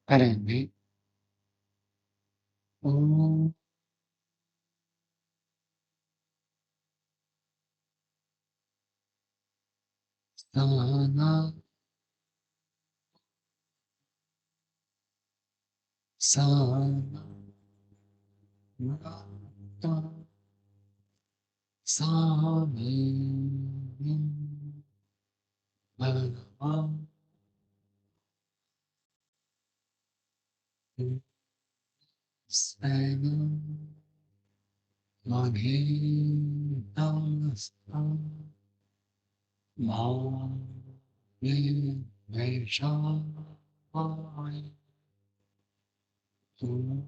करेंगे। ओम सहना सहना भुनक्तु सह वीर्यं भगवान् तेजस्विना वधीतमस्तु मा विद्विषाय। ओम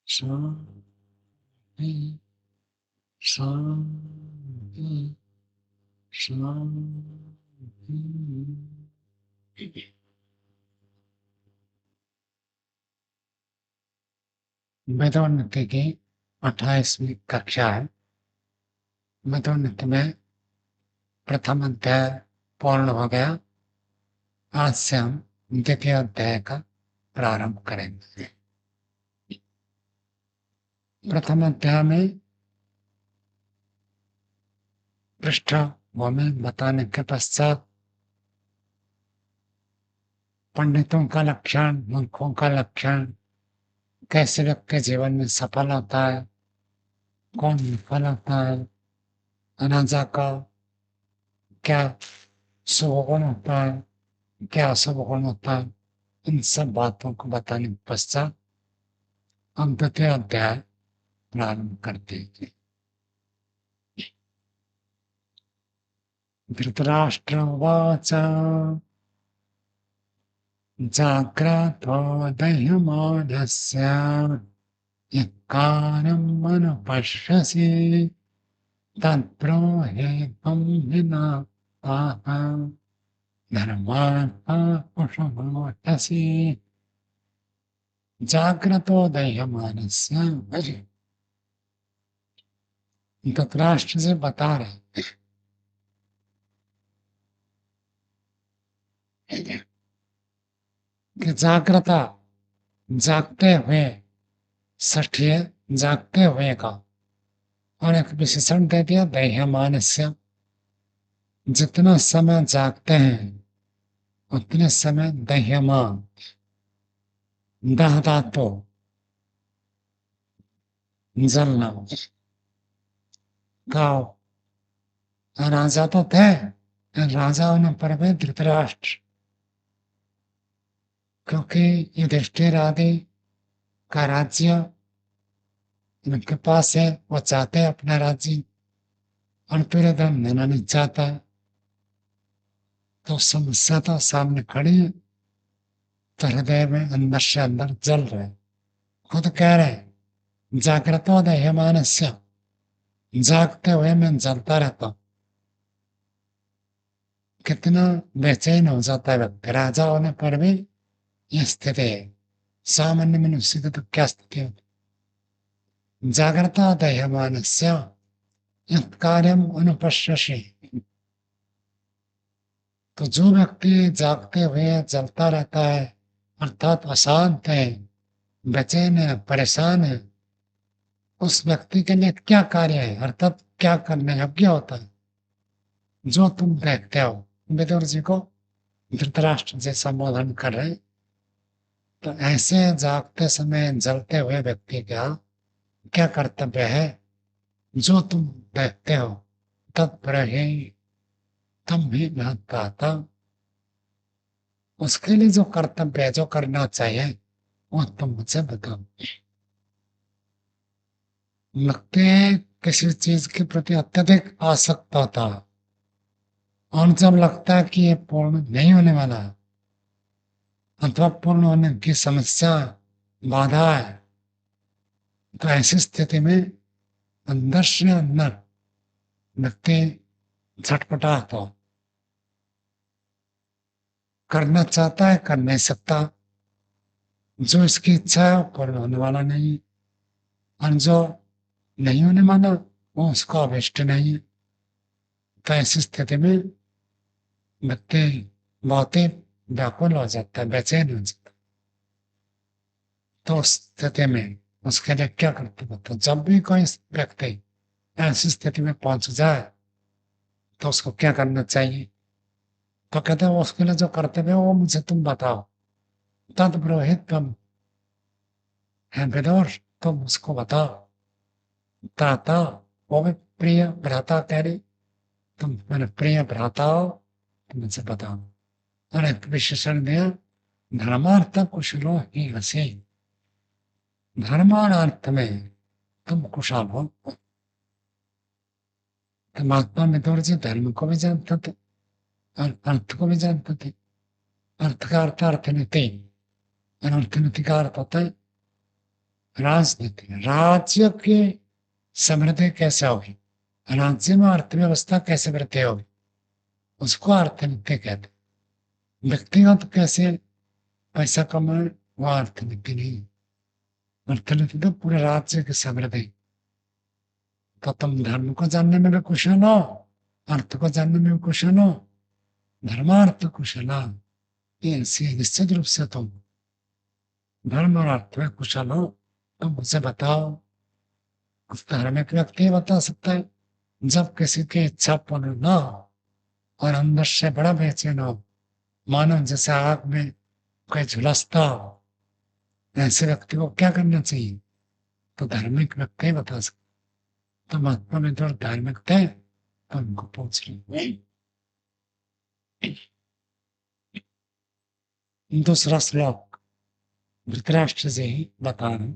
शांति शांति शांति। मैथुन नृत्य की 28वीं कक्षा है। मैथुन नृत्य में प्रथम अध्याय पूर्ण हो गया। आज से हम द्वितीय अध्याय का प्रारंभ करेंगे। प्रथम अध्याय में पृष्ठभूमि बताने के पश्चात पंडितों का लक्षण, मूर्खों का लक्षण, कैसे व्यक्ति जीवन में सफल होता है, कौन विफल होता है, राजा का क्या शुभ गुण होता है, क्या अशुभ गुण होता है, इन सब बातों को बताने के पश्चात हम द्वितीय अध्याय प्रारंभ करते हैं। धृतराष्ट्रवाच जाग्रतो दह्यमानस्य यः कार्यम् अनुपश्यसि तद्ब्रूहि त्वं विना धर्मार्थः कुशलोऽसि। जाग्रतो दह्यमानस्य, धृतराष्ट्र से बता रहे कि जागृता जागते हुए, षष्ठीय जागते हुए का, और एक विशेषण दे दिया दह्यमानस्य। जितना समय जागते हैं उतने समय दह्यमान, दह धातु जलना का राजा तो थे, राजा होने पर भी धृतराष्ट्र, क्योंकि युधिष्ठिर आदि का राज्य उनके पास है, वो चाहते हैं अपना राज्य, और दुर्योधन देना नहीं चाहता। तो समस्या तो सामने खड़ी है, तो हृदय में अंदर से अंदर जल रहे, खुद कह रहे जागृतो दह्यमानस्य, जागते हुए मैं जलता रहता हूं। कितना बेचैन हो जाता है व्यक्ति, राजा होने पर भी यह स्थिति है। सामान्य मनुष्य की तो क्या स्थिति होती। जागृता दह्यमानस्य यत् कार्यम अनुपश्यसि। तो जो व्यक्ति जागते हुए जलता रहता है, अर्थात अशांत है, बेचैन है, परेशान है, उस व्यक्ति के लिए क्या कार्य है, अर्थात क्या करने योग्य होता है जो तुम देखते हो। विदुर जी को धृतराष्ट्र जी संबोधन कर रहे। तो ऐसे जागते समय जलते हुए व्यक्ति का क्या कर्तव्य है जो तुम देखते हो। तत्प्रहि तम ही महत्ता, उसके लिए जो कर्तव्य है, जो करना चाहिए, वो तुम मुझे बताओ। लगते है किसी चीज के प्रति अत्यधिक आसक्त होता है, और जब लगता है कि ये पूर्ण नहीं होने वाला है अथवा पूर्ण होने की समस्या, बाधा है, तो ऐसी स्थिति में अंदर से अंदर व्यक्ति छटपटाता हो, करना चाहता है, कर नहीं सकता। जो इसकी इच्छा है वो पूर्ण होने वाला नहीं, और जो नहीं होने वाला वो उसका अभिष्ट नहीं है। तो ऐसी स्थिति में व्यक्ति बहुत ही व्याकुल हो जाता है, बेचैन हो जाता है। तो उस स्थिति में उसके लिए क्या कर्तव्य होता है? जब भी कोई व्यक्ति ऐसी स्थिति में पहुंच जाए तो उसको क्या करना चाहिए? तो कहते हैं उसके लिए जो कर्तव्य है वो मुझे तुम बताओ। तद ब्रूहीत त्वं, है विदुर, तुम उसको बताओ। त्राता, वो भी प्रिय भ्राता कह रही, तुम मेरे प्रिय भ्राता हो, तुम मुझे बताओ। और एक विशेषण दिया, धर्मार्थ कुशलो ही हसी, धर्म और अर्थ में तुम कुशल हो। तो महात्मा मिथुन जी धर्म को भी जानते थे और अर्थ को भी जानते थे। अर्थ का अर्थ अर्थनीति, और अर्थनीति का अर्थ होता है राजनीति। राज्य की समृद्धि कैसे होगी, राज्य में अर्थव्यवस्था कैसे वृद्धि होगी, उसको अर्थनीति कहते हैं। व्यक्तिगत कैसे पैसा कमाए, वो अर्थनीति नहीं। अर्थनीति तो पूरे राज्य की समृद्धि। तो तुम धर्म को जानने में भी कुशल हो, अर्थ को जानने में भी कुशल हो, धर्मार्थ कुशल, ये ऐसी निश्चित रूप से तुम धर्म और अर्थ में कुशल हो। तुम मुझे बताओ। उस धार्मिक व्यक्ति बता सकता है जब किसी की इच्छा पूर्ण न हो और अंदर से बड़ा बेचैन हो, मानो जैसे आग में कोई झुलसता हो, ऐसे व्यक्ति को क्या करना चाहिए? तो धार्मिक व्यक्ति बता सकते। तो महात्मा में थोड़ा धार्मिक थे तो उनको पूछ लें। दूसरा श्लोक धृतराष्ट्र जी बता रहे,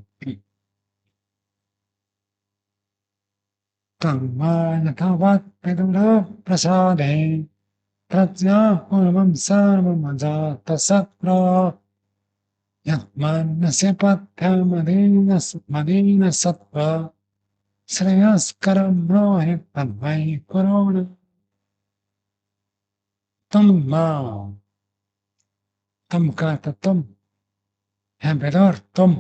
यथावत् विदुर प्रसादे प्रज्ञा पूर्वं सर्वमजातशत्रो यत्मानस्य पथ्यमदीन सत्त्व श्रेयस्करं ब्रूहि तद्वै कुरुण। तुम मां, तुम कहते तुम है विदुर, तुम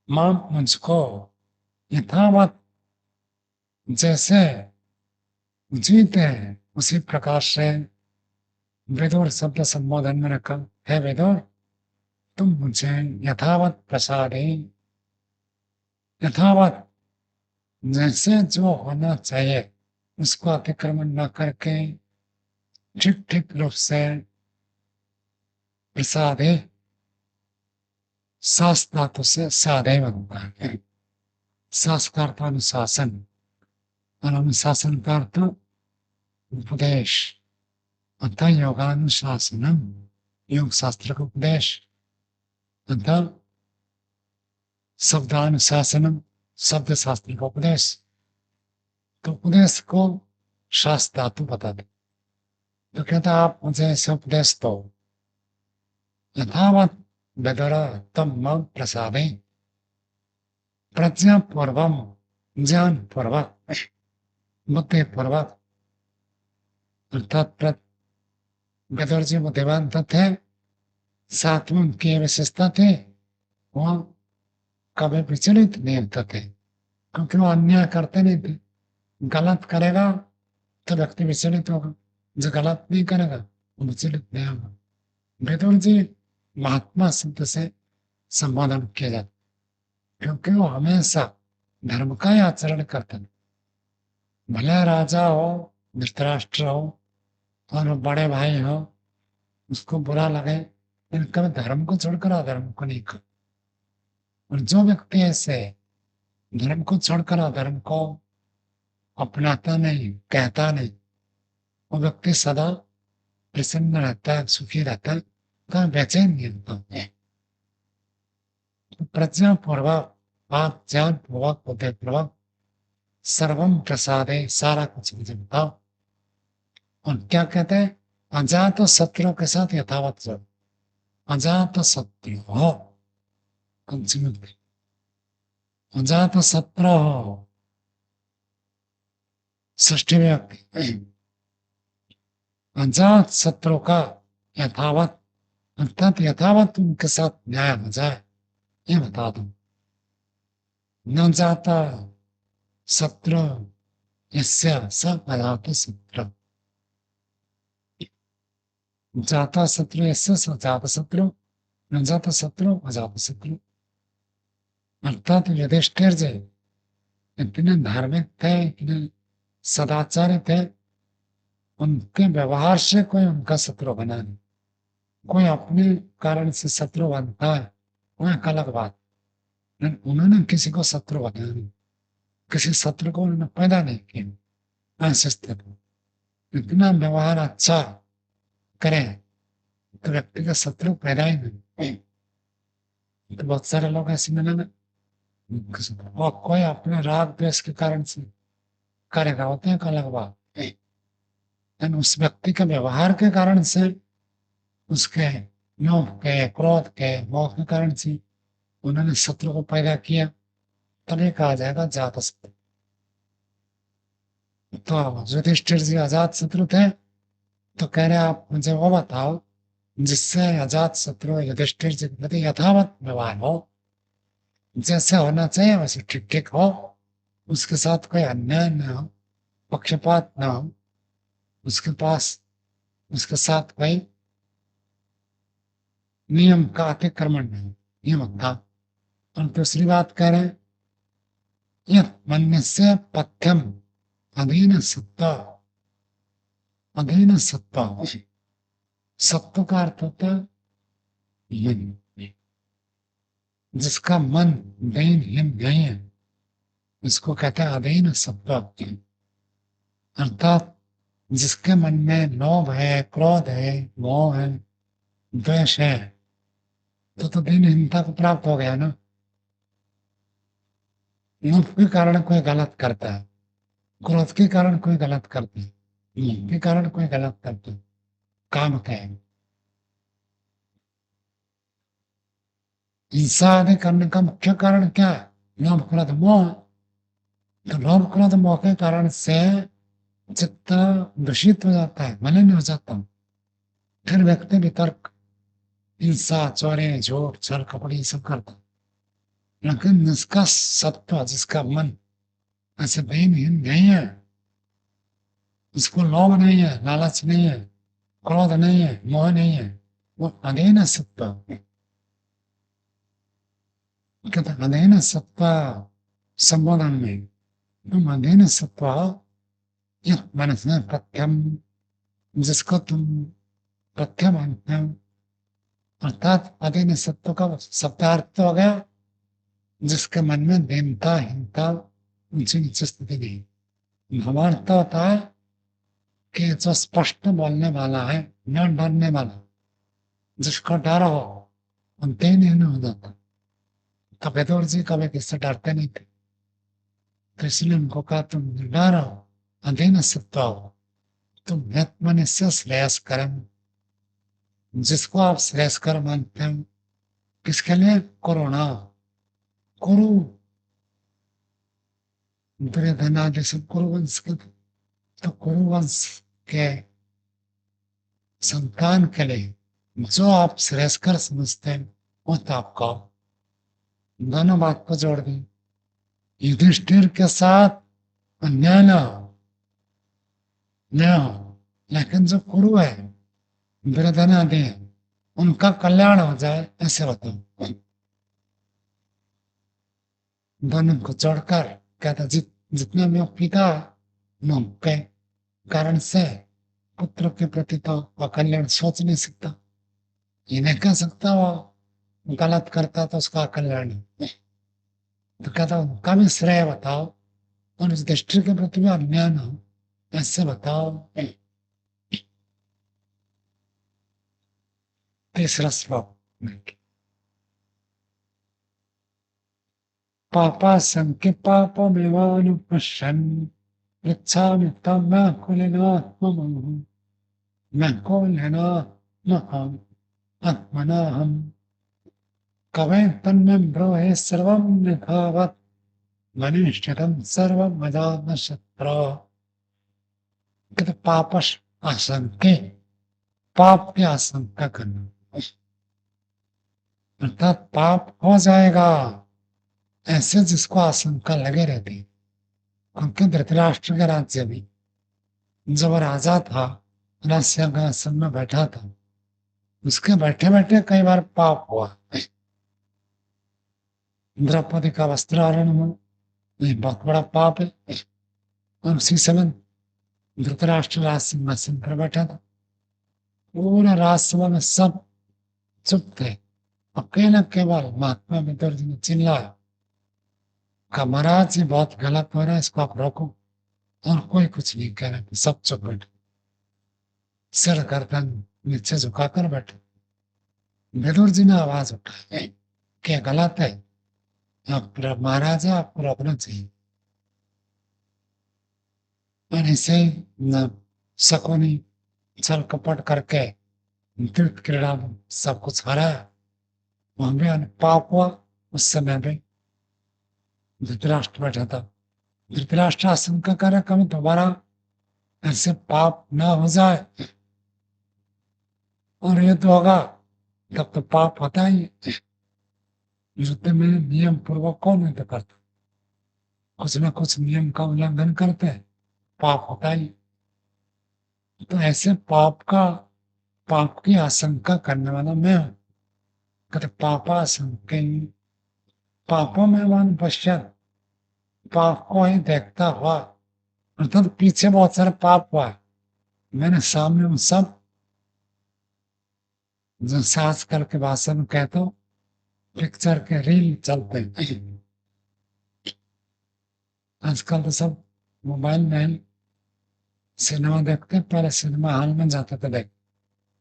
मां मुझको यथावत जैसे जीते हैं उसी प्रकार से विदुर शब्द संबोधन में रखा है। विदुर, तुम मुझे यथावत प्रसादे, यथावत जैसे जो होना चाहिए उसको अतिक्रमण न करके ठीक ठीक रूप से प्रसादे, सास धातु से साधे बनता है। सास का अर्थ अनुशासन, और अनुशासन का अर्थ उपदेश, अतः योगानुशासनम, योग शास्त्र का उपदेश, अतः शब्दानुशासनम, शब्द शास्त्र का उपदेश। तो उपदेश को शास्त्र धातु बता दे। तो कहता आप मुझे ऐसे उपदेश दो, यथावत विदुर तम मम प्रसादे, प्रज्ञा पूर्वम, ज्ञान पूर्वक, बुद्धि पूर्वक। अर्थात विदुर जी बुद्धिमान तो थे, साथ में उनकी विशेषता थी, वो कभी विचलित नहीं होते थे क्योंकि वो अन्याय करते नहीं थे। गलत करेगा तो व्यक्ति विचलित होगा, जो गलत नहीं करेगा वो विचलित नहीं होगा। विदुर जी महात्मा शब्द से संबोधन किया जाता क्योंकि वो हमेशा धर्म का ही आचरण करते हैं। भले राजा हो, धृतराष्ट्र हो और बड़े भाई हो, उसको बुरा लगे लेकिन कभी धर्म को छोड़कर अधर्म को नहीं कर। और जो व्यक्ति ऐसे धर्म को छोड़कर अधर्म को अपनाता नहीं, कहता नहीं, वो व्यक्ति सदा प्रसन्न रहता है, सुखी रहता है, कभी बेचैन नहीं होता है। तो प्रज्ञा पूर्वक, आप ज्ञान पूर्वक, बुद्धि पूर्वक, सर्वम प्रसादे, सारा कुछ मुझे बताओ। और क्या कहते हैं? अजात शत्रु के साथ यथावत जो, अजात शत्रु हो, पंचमी में, अजात शत्रु हो, षष्ठी व्यक्ति, अजात शत्रु का यथावत, अर्थात यथावत उनके साथ न्याय हो जाए, ये बता दो। न जाता शत्रु यस्य स अजात शत्रु, जाता शत्रु यस्य स जात शत्रु, न जात शत्रु अजात शत्रु। अर्थात युधिष्ठिर जी इतने धार्मिक थे, इतने सदाचारी थे, उनके व्यवहार से कोई उनका शत्रु बना नहीं। कोई अपने कारण से शत्रु बनता है वो एक अलग बात, लेकिन उन्होंने किसी को शत्रु बनाया नहीं, किसी शत्रु को उन्होंने पैदा नहीं किया। ऐसे स्थिति इतना व्यवहार अच्छा करें तो व्यक्ति का शत्रु पैदा ही नहीं। तो बहुत सारे लोग ऐसे मिले ना, और कोई अपने राग द्वेष के कारण से करेगा, होते हैं एक अलग बात, लेकिन उस व्यक्ति के व्यवहार के कारण से, उसके लोभ के, क्रोध के, मोह के कारण से उन्होंने शत्रु को पैदा किया, तभी कहा जाएगा जात शत्रु। तो युधिष्ठिर जी अजात शत्रु थे, तो कह रहे आप मुझे वो बताओ जिससे अजात शत्रु युधिष्ठिर जी के प्रति यथावत व्यवहार हो, जैसे होना चाहिए वैसे ठीक ठीक हो, उसके साथ कोई अन्याय न हो, पक्षपात न हो, उसके पास उसके साथ कोई नियम का अतिक्रमण नहीं, ये होता। और दूसरी बात कह रहे हैं, यह मन्य से पथ्यम अधीन सत्ता, अधीन सत्ता, सत्व का अर्थ होता है मन, जिसका मन दीनहीन नहीं है, इसको कहते हैं अधीन सत्व। अर्थात जिसके मन में लोभ है, क्रोध है, मोह है, द्वेष है, तो दीनहीनता को प्राप्त हो गया ना। लोभ के कारण कोई गलत करता है, क्रोध के कारण कोई गलत करता है, मोह के कारण कोई गलत करता है, काम का है। हिंसा आदि करने का मुख्य कारण क्या है? लोभ क्रोध मोह। तो लोभ क्रोध मोह के कारण से चित्त दूषित हो जाता है, मलिन हो जाता है, फिर व्यक्ति वितर्क, हिंसा, चोरी, झूठ, छल कपट ये सब करता है। लेकिन जिसका सत्व, जिसका मन ऐसे दीनहीन नहीं है, उसको लोभ नहीं है, लालच नहीं है, क्रोध नहीं है, मोह नहीं है, वो अधीन सत्व, कहते अधीन सत्व संबोधन में तुम अधीन सत्व, यह मनस में पथ्यम, जिसको तुम पथ्य मानते हो, अर्थात अधीन सत्व का शब्दार्थ हो गया जिसके मन में दीनता, हीनता, ऊंची नीची स्थिति नहीं। भावार्थ होता है कि जो स्पष्ट बोलने वाला है, न डरने वाला, जिसको डर हो वो दीनहीन हो जाता। कबीर जी कभी किससे डरते नहीं थे, तो इसलिए उनको कहा तुम डर हो, अधीन सत्व हो, तुम मनुष्य श्रेयस्कर, जिसको आप श्रेयस्कर मानते हो, किसके लिए? कोरोना, कुरु, दुर्योधन आदि सब कुरुवंश के थे, तो कुरुवंश के संतान के लिए जो आप श्रेयस्कर समझते हैं वो तो आपको, दोनों बात को जोड़ दी। युधिष्ठिर के साथ अन्याय न हो, लेकिन जो कुरु है, दुर्योधन आदि है, उनका कल्याण हो जाए, ऐसे बताओ। दोनों को जोड़कर कहता जितने में पिता मोह के कारण से पुत्र के प्रति तो अकल्याण सोच नहीं सकता, ये नहीं कह सकता वो गलत करता तो उसका अकल्याण है। तो कहता उनका भी श्रेय बताओ और उस दृष्टि के प्रति भी अन्याय न हो, ऐसे बताओ। तीसरा श्लोक, पापा संख्य पापमेवानुपश्यन् पृच्छामि तं न कुलीनात्मनः, न कुलीनात्महम् आत्मनाहम् कवे तन्मे ब्रूहि सर्वं यथावत् मनीष्यतं सर्वं मदान शत्रु। कहते पापस आशंके, पाप की आशंका करना, अर्थात पाप हो जाएगा ऐसे जिसको आशंका लगे रहती। क्योंकि धृतराष्ट्र के राज्य में जब राजा था, राजा सिंहासन में बैठा था, उसके बैठे बैठे कई बार पाप हुआ। द्रौपदी का वस्त्रहरण हुआ, ये बहुत बड़ा पाप है। और उसी समय धृतराष्ट्र राज सिंहासन पर बैठा था, पूरा राजसभा में सब चुप थे। अकेला केवल महात्मा विदुर जी ने चिल्लाया, कहा महाराज ये बहुत गलत हो रहा है, इसको आप रोको। और कोई कुछ नहीं कह रहे थे, सब चुप बैठे, सिर गर्दन नीचे झुकाकर बैठे। विदुर जी ने आवाज उठाई, क्या गलत है, आप महाराज आपको रोकना चाहिए। और इसे न शकुनी छल कपट करके तीर्थ क्रीड़ा में सब कुछ हराया, वहां भी पाप हुआ। उस समय भी धृतराष्ट्र बैठा था। धृतराष्ट्र आशंका करे कभी दोबारा ऐसे पाप ना हो जाए, और युद्ध होगा तब तो पाप होता ही है। युद्ध में नियम पूर्वक कौन युद्ध करता, कुछ ना कुछ नियम का उल्लंघन करते हैं, पाप होता ही। तो ऐसे पाप की आशंका करने वाला मैं हूं। कहते पापा आशंका, पापों में वन पश्चात, पाप को ही देखता हुआ, अर्थात पीछे बहुत सारा पाप हुआ है, मैंने सामने उन सब, जो सास करके भाषण में कहता हूँ, पिक्चर के रील चलते हैं आजकल तो सब मोबाइल में सिनेमा देखते हैं। पहले सिनेमा हॉल में जाते थे देख,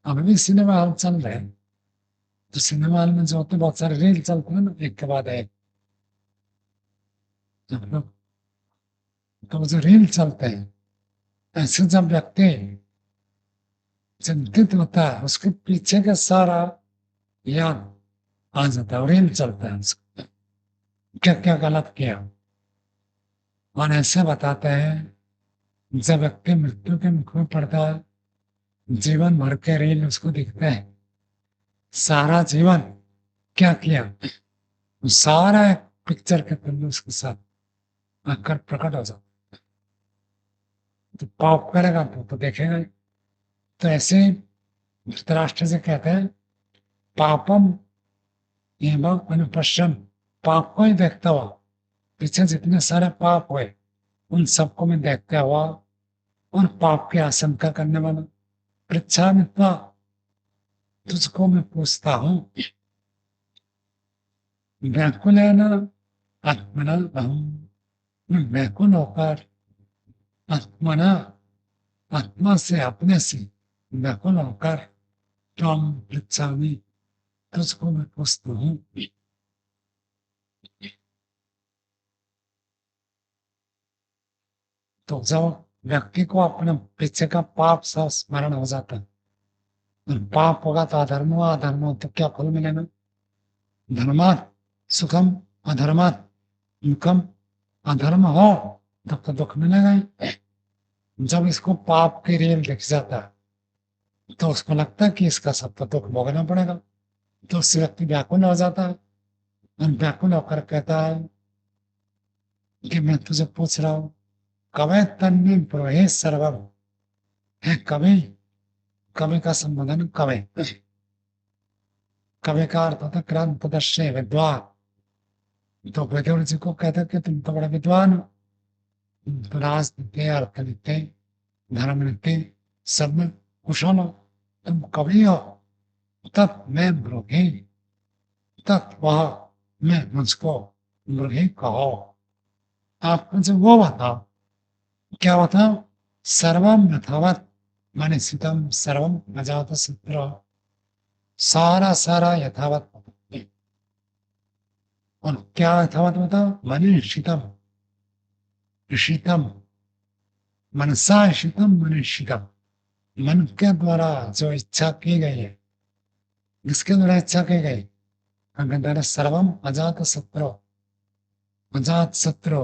अभी भी सिनेमा हॉल चल रहे हैं। तो सिनेमा हॉल में जो होते बहुत सारे रील चलते हैं ना, एक के बाद एक, तो तो जो रील चलते हैं, ऐसे जब व्यक्ति चिंतित होता है, उसके पीछे का सारा याद आ जाता है, और रील चलता है उसको, क्या क्या गलत किया। और ऐसे बताते हैं, जब व्यक्ति मृत्यु के मुख में पड़ता है, जीवन भर के रील उसको दिखते हैं, सारा जीवन क्या किया, सारा एक पिक्चर के पन्ने उसके साथ आकर प्रकट हो जाता। तो पाप करेगा तो देखेगा ही। तो ऐसे ही धृतराष्ट्र से कहते हैं, पापम एवं अनुपश्यम, पाप को ही देखता हुआ, पीछे जितने सारे पाप हुए उन सबको मैं देखता हुआ, और पाप की आशंका करने वाला, पृच्छा मित्वा, तुझको मैं पूछता हूँ, व्याकुल है ना आत्मना अहम, मैं व्याकुल होकर आत्मना, आत्मा से अपने से व्याकुल होकर, त्वम पृच्छामि, तुझको मैं पूछता हूँ। तो जब व्यक्ति को अपने पीछे का पाप सा स्मरण हो जाता है, और पाप होगा तो अधर्म हुआ, अधर्म हो तो क्या फल मिलेगा, धर्मात सुखम, अधर्मात दुखम, अधर्म हो तब तो दुख मिलेगा ही। जब इसको पाप की रेल दिख जाता है, तो उसको लगता है कि इसका सब तो दुख भोगना पड़ेगा। तो उस व्यक्ति व्याकुल हो जाता है, और व्याकुल होकर कहता है कि मैं तुझे पूछ रहा हूँ, कवे तन्मे ब्रूहि सर्वम, है कवि, कवि का संबोधन कवे, कवि का अर्थ होता है क्रांतदर्शी विद्वान। तो विदुर जी को कहता है कि तुम तो बड़ा विद्वान हो, तो राजनीति, अर्थनीति, धर्मनीति सब में कुशल हो, तुम कवि हो, तब मैं ब्रूहि, तब वह मैं मुझको ब्रूहि कहो, आप मुझे वो बताओ, क्या बताओ, सर्वम यथावत मनीषितम सर्वम अजात शत्रु, सारा सारा यथावत बताओ। और क्या यथावत बताओ, मनीषितम, शीतम, मनसा शीतम मनीषितम, मन के द्वारा जो इच्छा की गई है, किसके द्वारा इच्छा की गई, अगर सर्वम अजात शत्रु, अजात शत्रु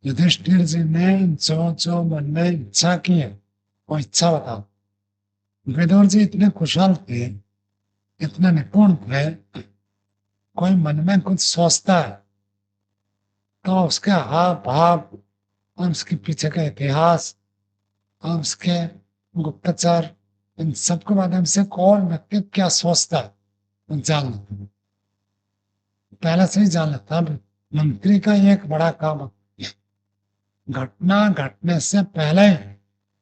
युधिष्ठिर जी ने जो जो मन में इच्छा की है, वो इच्छा बताओ। विदुर जी इतने कुशल थे, इतने निपुण थे, कोई मन में कुछ सोचता है तो उसके हाव भाव, और उसके पीछे का इतिहास, और उसके गुप्तचर, इन सबके माध्यम से कौन व्यक्ति क्या सोचता है जान लेते हैं। पहले से ही जान लेता है। मंत्री का ये एक बड़ा काम है, घटना घटने से पहले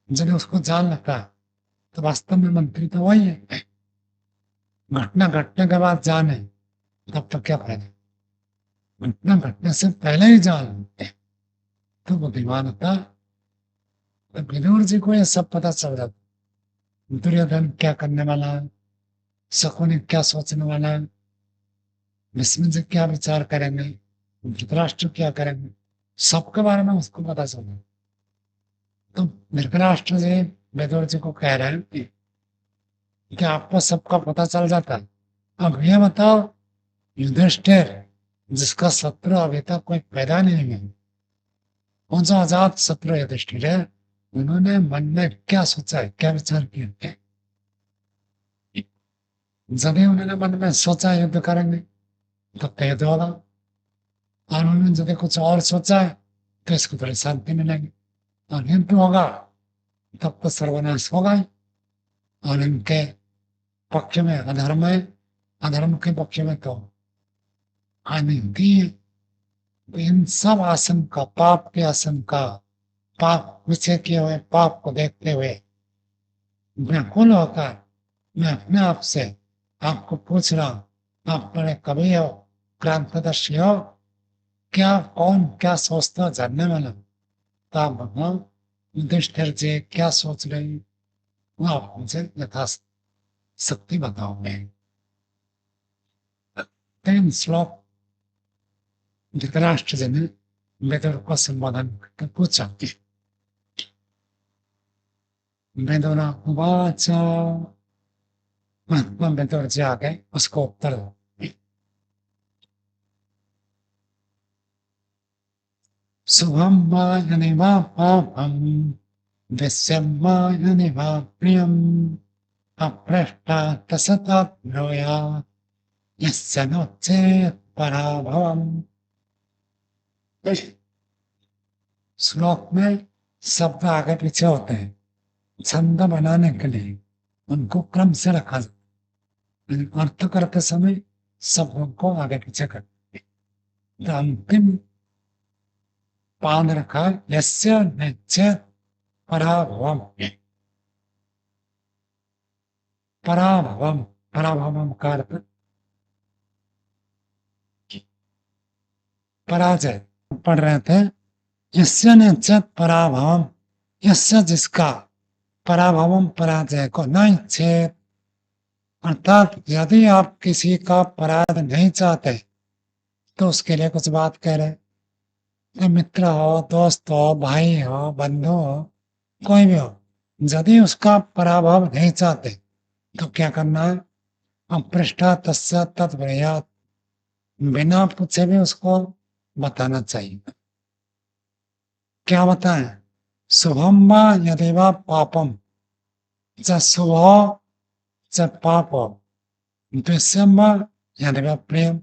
जब उसको जान लेता है तो वास्तव में मंत्री तो वही है। घटना घटने के बाद जाने तब तक क्या फायदा। घटना घटने से पहले ही जान तो बुद्धिमान होता। तो विदुर जी को ये सब पता चल जाता, दुर्योधन क्या करने वाला है, शकुनी क्या सोचने वाला है, भीष्म जी क्या विचार करेंगे, धृतराष्ट्र क्या करेंगे, सबके बारे में उसको पता चला। तो धृतराष्ट्र जी विदुर जी को कह रहे हैं कि आपको सबका पता चल जाता है, अब ये बताओ युधिष्ठिर जिसका शत्रु अभी तक कोई पैदा नहीं है, कौन सा अजात शत्रु युधिष्ठिर है, उन्होंने मन में क्या सोचा है, क्या विचार किया है। जब उन्होंने मन में सोचा युद्ध करेंगे तब तो युद्ध होगा, और उन्होंने यदि कुछ और सोचा है तो इसको थोड़ी शांति मिलेगी, और युद्ध होगा तब तो सर्वनाश होगा ही। और इनके पक्ष में अधर्म है, अधर्म के पक्ष में तो हानि होती है। तो इन सब आशंका, पाप की आशंका, पाप पीछे किए हुए पाप को देखते हुए व्याकुल होकर मैं अपने आप से आपको पूछ रहा हूं, आप बड़े कवि हो, क्रांतदर्शी हो, क्या कौन क्या सोचता जानने वाला, तो आप बताओ युधिष्ठिर जी क्या सोच रही, वो आप मुझे यथाशक्ति बताओगे। 3 श्लोक धृतराष्ट्र जी ने विदुर को संबोधन करके पूछा। विदुर उवाच, महात्मा विदुर जी आ गए उसको उत्तर दो। शुभम वा यनि वा पापम, दस्यम वा यनि वा प्रियम, अप्रष्टात् सतत यस्य नो चेत् पराभवम्। श्लोक में शब्द आगे पीछे होते हैं, छंद बनाने के लिए उनको क्रम से रखा जाता है, अर्थ करते समय शब्दों को आगे पीछे करते हैं। तो अंतिम पाद रखा यस्य निश्चेत् पराभवम्। पराभवम्, पराभवम् का अर्थ पराजय। पढ़ रहे थे यस्य निश्चेत् पराभवम्, यस्य जिसका, पराभवम पराजय को नहीं इच्छेत, अर्थात यदि आप किसी का पराजय नहीं चाहते तो उसके लिए कुछ बात कह रहे हैं। मित्र हो, दोस्त हो, भाई हो, बंधु हो, कोई भी हो, यदि उसका पराभव नहीं चाहते तो क्या करना है, अपृष्ठा तस्य तत्ब्रूयात्, बिना पूछे भी उसको बताना चाहिए। क्या बताएं, शुभम वा यदि वा पापम, चाहे शुभ हो चाहे पाप हो, द्वेष्यम वा यदि वा प्रेम,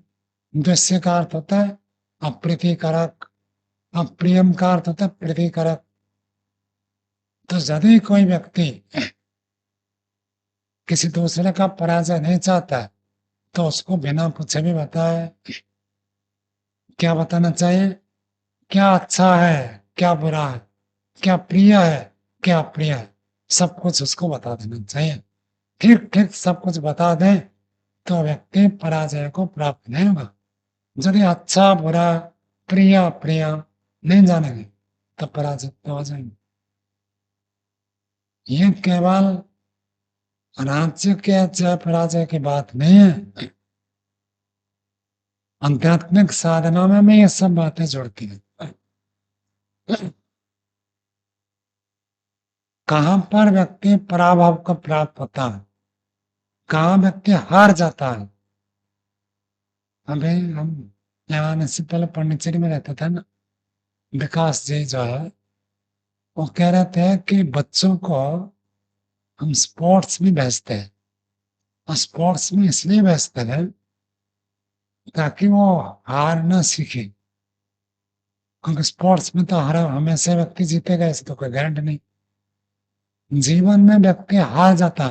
द्वेष्य का अर्थ होता है अप्रीतिकारक, अप्रियम का अर्थ होता है प्रीतिकारक। तो यदि कोई व्यक्ति किसी दूसरे का पराजय नहीं चाहता है तो उसको बिना पूछे भी बताए। क्या बताना चाहिए, क्या अच्छा है, क्या बुरा है, क्या प्रिय है, क्या अप्रिय है, सब कुछ उसको बता देना चाहिए। ठीक ठीक सब कुछ बता दें तो व्यक्ति पराजय को प्राप्त नहीं होगा। यदि अच्छा बुरा प्रिय अप्रिय नहीं जानेंगे तो पराजय हो जाएंगे। ये केवल राज्य के जय पराजय की बात नहीं है, आध्यात्मिक साधना में भी ये सब बातें जुड़ती हैं। कहां पर व्यक्ति पराभव को प्राप्त होता है, कहां व्यक्ति हार जाता है। अभी हम यहाँ आने से पहले पांडिचेरी में रहता था ना, विकास जी जो है वो कह रहे थे कि बच्चों को हम स्पोर्ट्स में भेजते हैं, और स्पोर्ट्स में इसलिए भेजते हैं ताकि वो हार ना सीखे, क्योंकि स्पोर्ट्स में तो हर हमेशा व्यक्ति जीतेगा ऐसे तो कोई गारंटी नहीं। जीवन में व्यक्ति हार जाता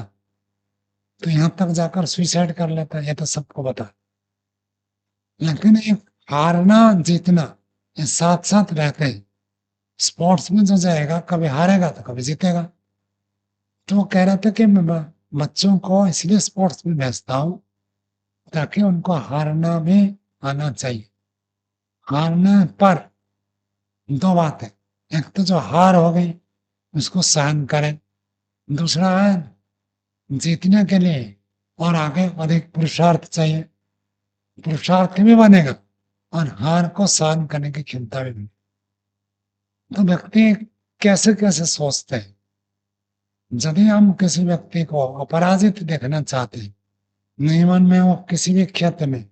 तो यहाँ तक जाकर सुसाइड कर लेता है, ये तो सबको पता। लेकिन एक हारना जीतना ये साथ साथ रहते हैं। स्पोर्ट्स में जो जाएगा कभी हारेगा तो कभी जीतेगा। तो वो कह रहे थे कि मैं बच्चों को इसलिए स्पोर्ट्स में भेजता हूँ ताकि उनको हारना भी आना चाहिए। हारने पर दो बात है, एक तो जो हार हो गई उसको सहन करें, दूसरा है जीतने के लिए और आगे अधिक पुरुषार्थ चाहिए, पुरुषार्थ भी बनेगा और हार को सहन करने की क्षमता भी बनेगी। तो व्यक्ति कैसे कैसे सोचते हैं। यदि हम किसी व्यक्ति को अपराजित देखना चाहते हैं, जीवन में वो किसी भी क्षेत्र में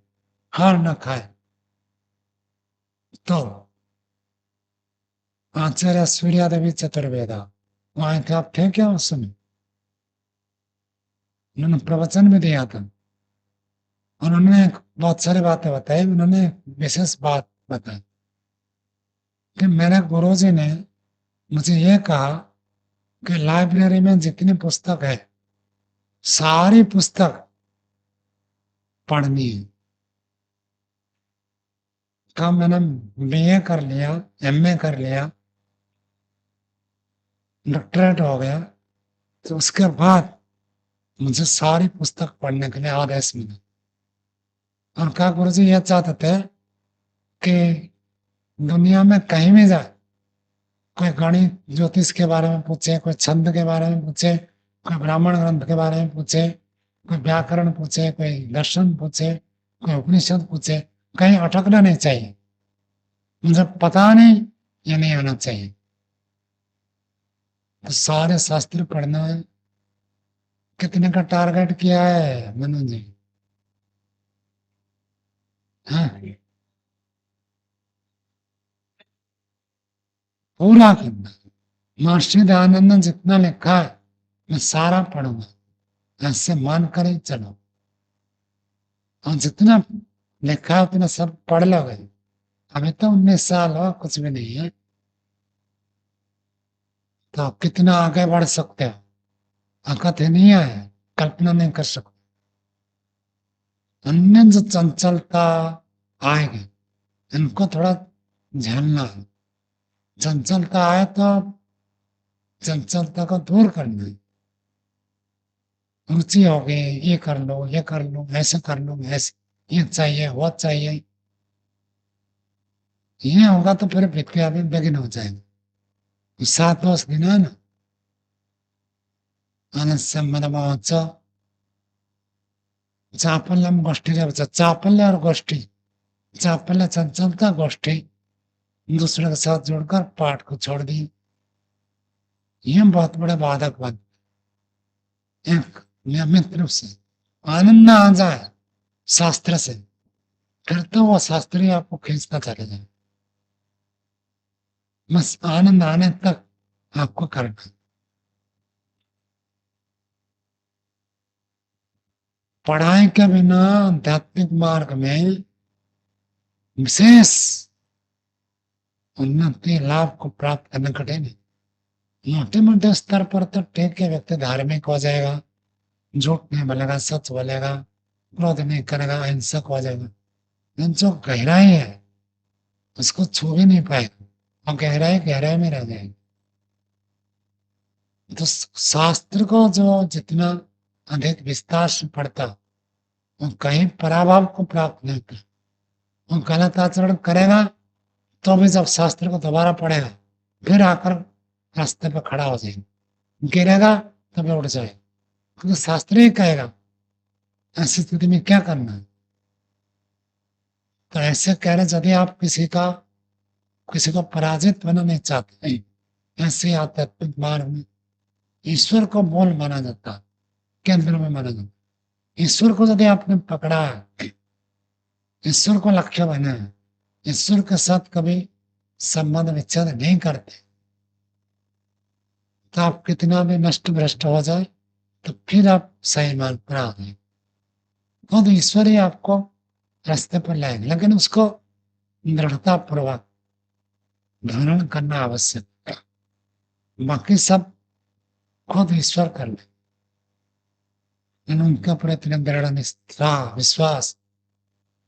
हार न खाए, तो आचार्य सूर्यादेवी चतुर्वेदा वहां थे, आप थे क्या उस समय? उन्होंने प्रवचन भी दिया था और उन्होंने बहुत सारी बातें बताई। उन्होंने विशेष बात बताई कि मेरे गुरुजी ने मुझे ये कहा कि लाइब्रेरी में जितनी पुस्तक है सारी पुस्तक पढ़नी है। कहा मैंने बीए कर लिया, एमए कर लिया, डॉक्टरेट हो गया, तो उसके बाद मुझे सारी पुस्तक पढ़ने के लिए आदेश मिला। और कहा गुरुजी ये चाहते थे कि दुनिया में कहीं भी जाए, कोई गणित ज्योतिष के बारे में पूछे, कोई छंद के बारे में पूछे, कोई ब्राह्मण ग्रंथ के बारे में पूछे, कोई व्याकरण पूछे, कोई दर्शन पूछे, कोई उपनिषद पूछे, कहीं अटकना नहीं चाहिए। मुझे पता नहीं, ये नहीं आना चाहिए। तो सारे शास्त्र पढ़ना है। कितने का टारगेट किया है मनु जी? हाँ, पूरा करना। महर्षि दयानंद ने जितना लिखा है मैं सारा पढ़ूंगा, ऐसे मान कर ही चलो। और जितना लिखा है उतना सब पढ़ लोगे। अभी तो 19 साल हो, कुछ भी नहीं है, तो कितना आगे बढ़ सकते हो। अकथ नहीं है, कल्पना नहीं कर सकते। अन्य जो चंचलता आएगी इनको थोड़ा झेलना है। चंचलता आए तो चंचलता को दूर करना है। रुचि हो गई, ये कर लो, ये कर लो, ऐसे कर लो, ऐसे ये चाहिए वो चाहिए, ये होगा तो फिर विद्या भी बेगिन हो जाएगा। सात वर्ष दिन है ना, आलस्य मनमोहच चापल्यम गोष्ठी जब चापल्य और गोष्ठी, चापल्य चंचलता, गोष्ठी दूसरे के साथ जुड़कर पाठ को छोड़ दी, ये बहुत बड़े बाधक बन। एक नियमित रूप से आनंद आ जाए शास्त्र से, फिर तो वो शास्त्र ही आपको खींचता चले जाए। बस आनंद आने तक आपको करना। पढ़ाई के बिना आध्यात्मिक मार्ग में विशेष उन्नति लाभ को प्राप्त करना कठिन है। मोटे मोटे स्तर पर तो ठीक है, व्यक्ति धार्मिक हो जाएगा, झूठ नहीं बोलेगा, सच बोलेगा, क्रोध नहीं करेगा, अहिंसक हो जाएगा। लेकिन जो गहराई है उसको छू भी नहीं पाएगा और गहराई गहराई में रह जाएगी। तो शास्त्र को जो जितना अधिक विस्तार से पढ़ता वो कहीं पराभव को प्राप्त नहीं होता। वो गलत आचरण करेगा तो भी जब शास्त्र को दोबारा पढ़ेगा फिर आकर रास्ते पर खड़ा हो जाएगा, गिरेगा तब उठ जाएगा, क्योंकि शास्त्र ही कहेगा। ऐसी स्थिति में क्या करना है? तो ऐसे कह रहे यदि आप किसी को पराजित बनाना चाहते हैं, ऐसे आध्यात्मिक मार्ग में ईश्वर को मूल माना जाता है, केंद्र में माना जाता है। ईश्वर को यदि आपने पकड़ा है, ईश्वर को लक्ष्य बना है, ईश्वर के साथ कभी संबंध विच्छेद नहीं करते, तो आप कितना भी नष्ट भ्रष्ट हो जाए तो फिर आप सही मार्ग पर आ गए। खुद ईश्वर ही आपको रास्ते पर लाएंगे, लेकिन उसको दृढ़ता पूर्वक धारण करना आवश्यक है। बाकी सब खुद ईश्वर कर ले। इन उनके ऊपर इतने दृढ़ निष्ठा विश्वास,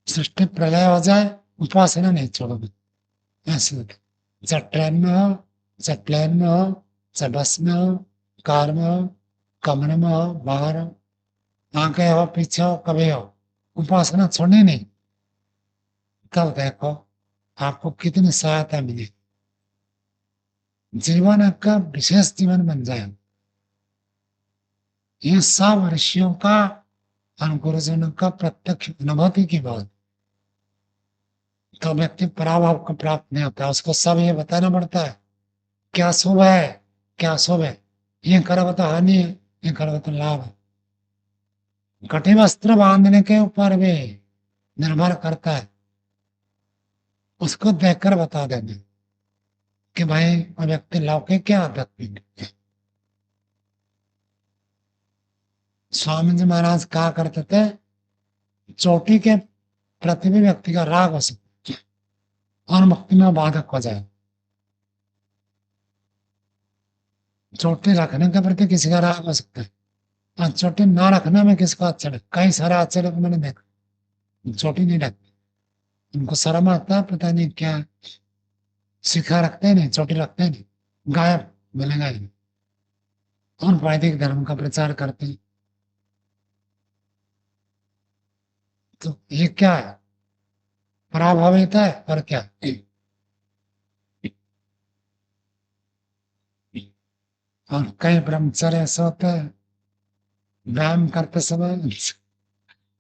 सृष्टि प्रलय हो जाए उपासना नहीं छोड़ोगे। ऐसे होता है। चाहे ट्रेन में हो, चाहे प्लेन में हो, चाहे बस में हो, कार में हो, कमरे में हो, बाहर हो, आगे हो पीछे हो, कभी हो, उपासना छोड़नी नहीं। तब देखो आपको कितनी सहायता मिली, जीवन आपका विशेष जीवन बन जाए। ये सब ऋषियों का और गुरुजनों का प्रत्यक्ष अनुभूति की बात। तो व्यक्ति पराभाव को प्राप्त नहीं होता, उसको सब ये बताना पड़ता है क्या शुभ है, क्या अशुभ है, ये करोगे तो हानि है, ये करोगे तो लाभ है। कठिन वस्त्र बांधने के ऊपर भी निर्भर करता है, उसको देखकर बता देना कि भाई वो व्यक्ति लौकिक क्या आध्यात्मिक। स्वामी जी महाराज कहा करते थे चोटी के प्रति भी व्यक्ति का राग हो सकता है और मुक्ति में बाधक हो जाए। चोटी रखने के प्रति किसी का राग हो सकता है और चोटी ना रखने में किसको अच्छा लगे। कई सारे आचार्य को मैंने देखा चोटी नहीं रखते, उनको शर्म आता है, पता नहीं क्या शिखा रखते नहीं, चोटी रखते नहीं, गायब मिलेगा ही नहीं। और वैदिक धर्म का प्रचार करते हैं। तो ये क्या है, पराभावित है और क्या। और कई ब्रह्मचर्य ऐसे होते हैं व्यायाम करते समय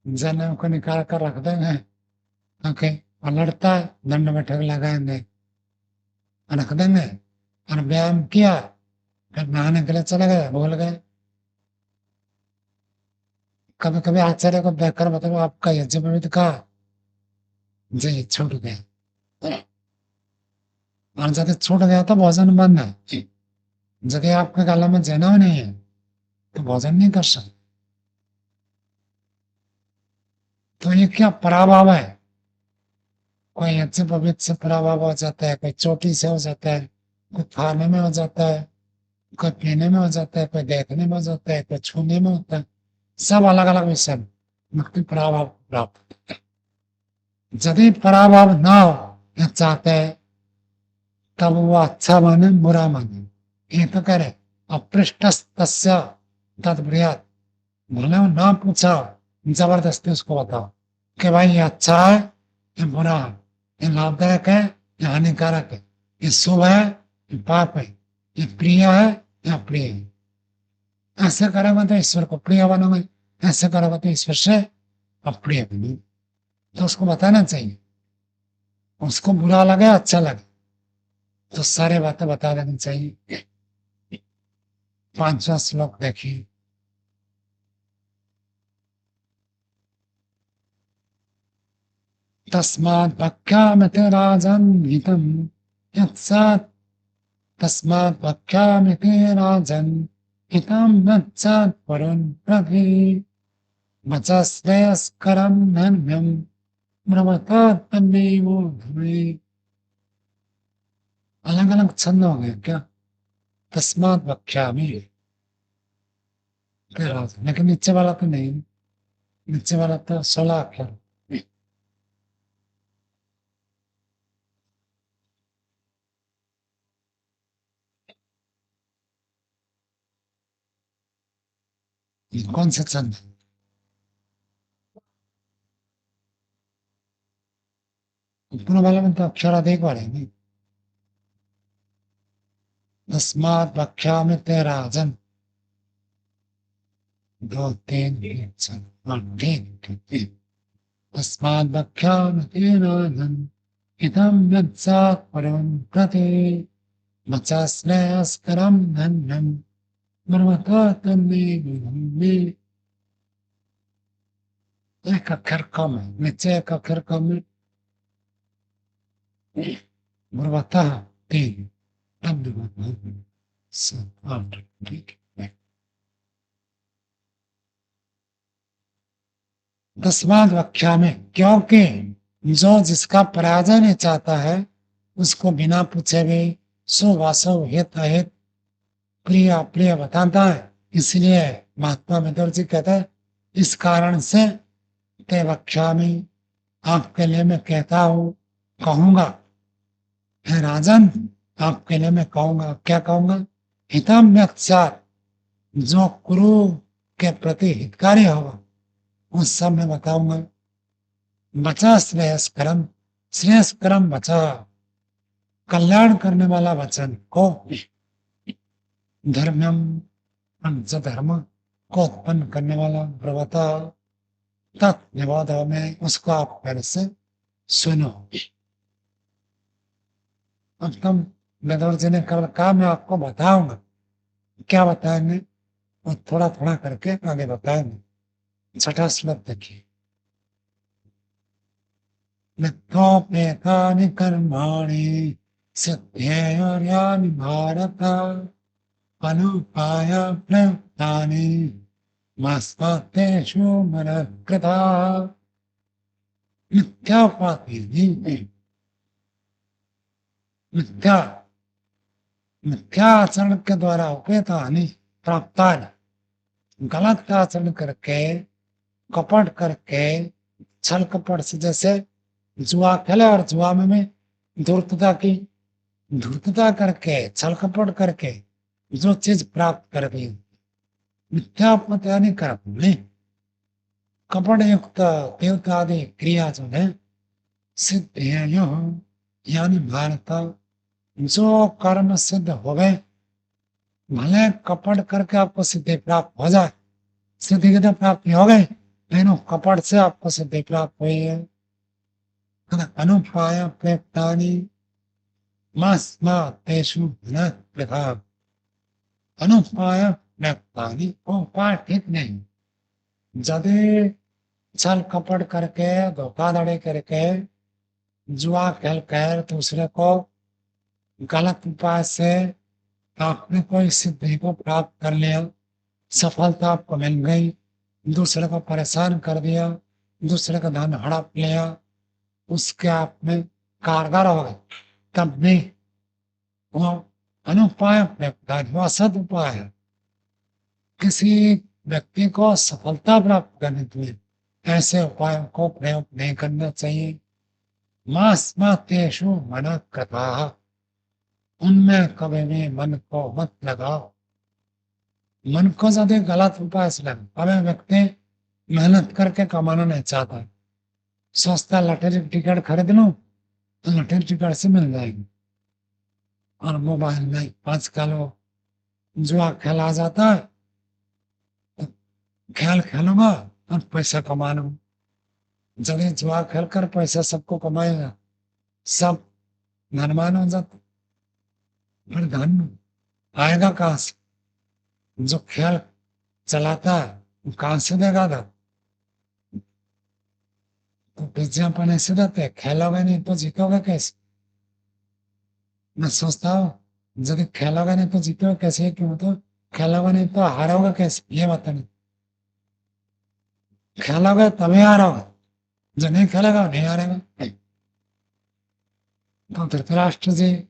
जनेऊ को निकाल कर रख देंगे, ओके, और लड़ता है दंड बैठक लगाएंगे, रख देंगे, और व्यायाम किया फिर नहाने के लिए चले गए, भूल गए। कभी कभी आचार्य को देखकर बताओ आपका यज्ञ कहा जी छूट गया, और यदि छूट गया तो भोजन बंद है। यदि आपके गले में जनेऊ नहीं है तो भोजन नहीं कर सकते। तो ये क्या पराभाव है, कोई अच्छे पवित्र से पराभाव हो जाता है, कोई चोटी से हो जाता है, कोई खाने में हो जाता है, कोई पीने में हो जाता है, कोई देखने में हो जाता है, कोई छूने में होता है। सब अलग अलग विषय में मुक्ति पराभाव प्राप्त। यदि पराभाव ना हो ये चाहते हैं तब वो अच्छा माने बुरा माने, ये तो करे अपृष्ट तस्य तद्ब्रियात, भले वो ना पूछा जबरदस्ती उसको बताओ कि भाई ये अच्छा है, ये बुरा है, ये लाभदायक है, ये हानिकारक है, ये शुभ है, ये पाप है, ये प्रिय है, ये अप्रिय है। ऐसे करोगे तो ईश्वर को प्रिय बनोगे, ऐसे करोगे तो ईश्वर से अप्रिय बनो। तो उसको बताना चाहिए, उसको बुरा लगे अच्छा लगे तो सारे बातें बता देनी चाहिए। 5वां श्लोक देखिए। तस्मात् वक्ष्यामि राजन् हितम् यत्सत्, तस्मात् वक्ष्यामि राजन् हितं यत्सत् वरुन् प्रति वचश्रेयस्करं धर्म्यं ब्रह्मतात् तन्मेव धमे। अलग अलग छंद हो गए क्या, तस्मात् वक्ष्यामि राजन्, लेकिन नीचे वाला तो नहीं, नीचे वाला तो 16 अक्षर। कौन सा छंद, ऊपर वाले में तो अक्षर अधिक बढ़ेंगे। तस्मात् वक्ष्यामि राजन्, 2 3 हाँ ठीक ठीक। तस्मात् वक्ष्यामि राजन् हितं यत्सत् वरुन् प्रति वचश्रेयस्करं धन्यं ब्रह्मतात् तन्मे। एक अक्षर कम है, नीचे एक अक्षर कम है, ब्रह्मतः 3 तब 7 8 ठीक है। तस्मात् वक्ष्यामि, क्योंकि जो जिसका पराजय नहीं चाहता है उसको बिना पूछे भी शुभ अशुभ हित अहित प्रिय अप्रिय बताता है। इसलिए महात्मा मित्र जी कहते हैं इस कारण से ते वक्ष्यामि, आपके लिए मैं कहता हूं, कहूंगा, हे राजन, आपके लिए मैं कहूंगा, क्या कहूंगा? हितम यक्षात, जो कुरु के प्रति हितकारी होगा उस सब मैं बताऊंगा। बचा श्रेयस्करम, श्रेयस्करम बचा, कल्याण करने वाला वचन को, धर्मम, धर्म को उत्पन्न करने वाला प्रवता, तत्निवाद में उसको आप पहले से सुनो। अब तुम वेदव्यास जी ने केवल कहा मैं आपको बताऊंगा, क्या बताएंगे वो थोड़ा थोड़ा करके आगे बताएंगे। छठा श्लोक देखिए। मिथ्योपेतानि कर्माणि सिद्धेयानि भारत अनुपाय प्रयुक्तानि मस्मत्तेषु मनःकृताः। मिथ्यापाति, मिथ्या मिथ्या आचरण के द्वारा उपेतानि प्राप्तानि, गलत आचरण करके, कपट करके, छल कपट से, जैसे जुआ खेले और जुआ में धूर्तता की, धूर्तता करके, छल कपट करके जो चीज प्राप्त कर ली, मिथ्यात्मक यानी कर्म, कपट युक्त देवता आदि क्रिया जो है सिद्ध है, यानी भारत, जो कर्म सिद्ध हो गए, भले कपट करके आपको सिद्धि प्राप्त हो जाए, सिद्धि की तो प्राप्ति हो गई, लेकिन कपट से आपको सिद्धि प्राप्त हुई है। अनुपाय प्रयुक्तानि मस्मत्तेषु न पृथा, अनुपाय प्रयुक्तानि, उपाय ठीक नहीं, यदि छल कपट करके, धोखाधड़ी करके, जुआ खेल कर दूसरे को गलत उपाय से आपने कोई सिद्धि को प्राप्त कर लिया, सफलता आपको मिल गई, दूसरे को परेशान कर दिया, दूसरे का धन हड़प लिया, उसके आप में कारगर हो गए, तब भी वो अनुपाय प्रयुक्त, वो असद उपाय है। किसी व्यक्ति को सफलता प्राप्त करने के लिए ऐसे उपायों को प्रयोग नहीं करना चाहिए। मास्मतेषु मनः कृताः, उनमें कभी भी मन को मत लगाओ। मन को ज्यादा गलत उपाय से लगा, हमें व्यक्ति मेहनत करके कमाना नहीं चाहता, सोचता लॉटरी टिकट खरीद लूं तो लॉटरी टिकट से मिल जाएगी, और मोबाइल में आजकल वो जुआ खेला जाता है, तो खेल खेलूंगा और पैसा कमा लूंगा। जब ये जुआ खेल कर पैसा सबको कमाएगा, सब धनवान हो जाता, फिर धन आएगा कहां से? जो खेल चलाता है वो कहां से देगा था? तो विज्ञापन ऐसे रहते हैं, खेलोगे नहीं तो जीतोगे कैसे? मैं सोचता हूँ यदि खेलोगे नहीं तो जीतोगे कैसे, क्यों? तो खेलोगे नहीं तो हारोगे कैसे, ये बता नहीं। खेलोगे तभी हारोगे, जो नहीं खेलेगा वो नहीं हारेगा। तो धृतराष्ट्र जी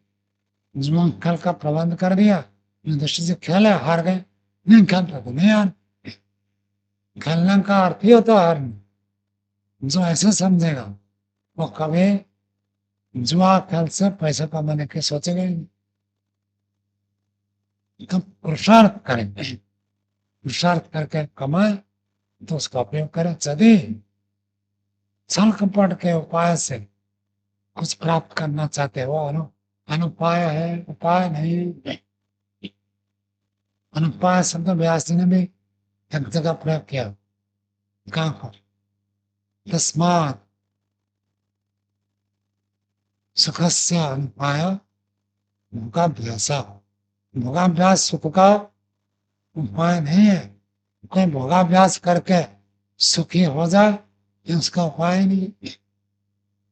जुआ खेल का प्रबंध कर दिया, युधिष्ठिर जी खेले हार गए, नहीं खेलते तो नहीं हार। खेलने का अर्थ ही होता है हारना। जो ऐसे समझेगा वो कभी जुआ खेल से पैसा कमाने के सोचेगा ही नहीं। तो पुरुषार्थ करें, पुरुषार्थ करके कमाए तो उसका उपयोग करें। यदि छल कपट के उपाय से कुछ प्राप्त करना चाहते हो, अनुपाय है, उपाय नहीं। अनुपाय शब्द व्यास जी ने भी एक जगह प्रयोग किया, कहां पर? तस्मात् सुखस्य अनुपाय भोगाभ्यास, भोगाभ्यास सुख का उपाय नहीं है। कोई भोगाभ्यास करके सुखी हो जाए ये उसका उपाय नहीं।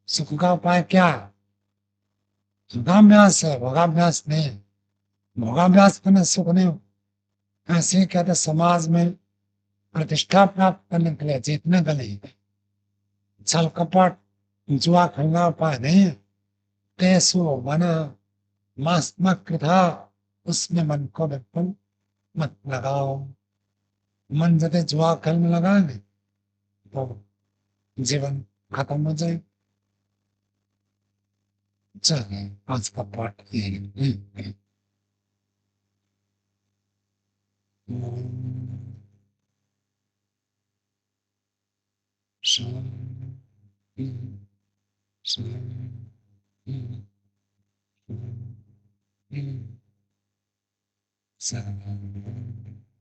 सुख का उपाय क्या है? सुखाभ्यास है, भोगाभ्यास नहीं है। भोगाभ्यास करने सुख नहीं हो। ऐसे ही कहते समाज में प्रतिष्ठा प्राप्त करने के लिए, जीतने के लिए छल कपट जुआ खेलना उपाय नहीं है। तेसु मन मस्मकृता, उसमें मन को बिल्कुल मत लगाओ। मन जते जुआ खेल में लगाएंगे तो जीवन खत्म हो जाए। चलिए आज का पाठ यही है। ओम शांति शांति शांति शांति।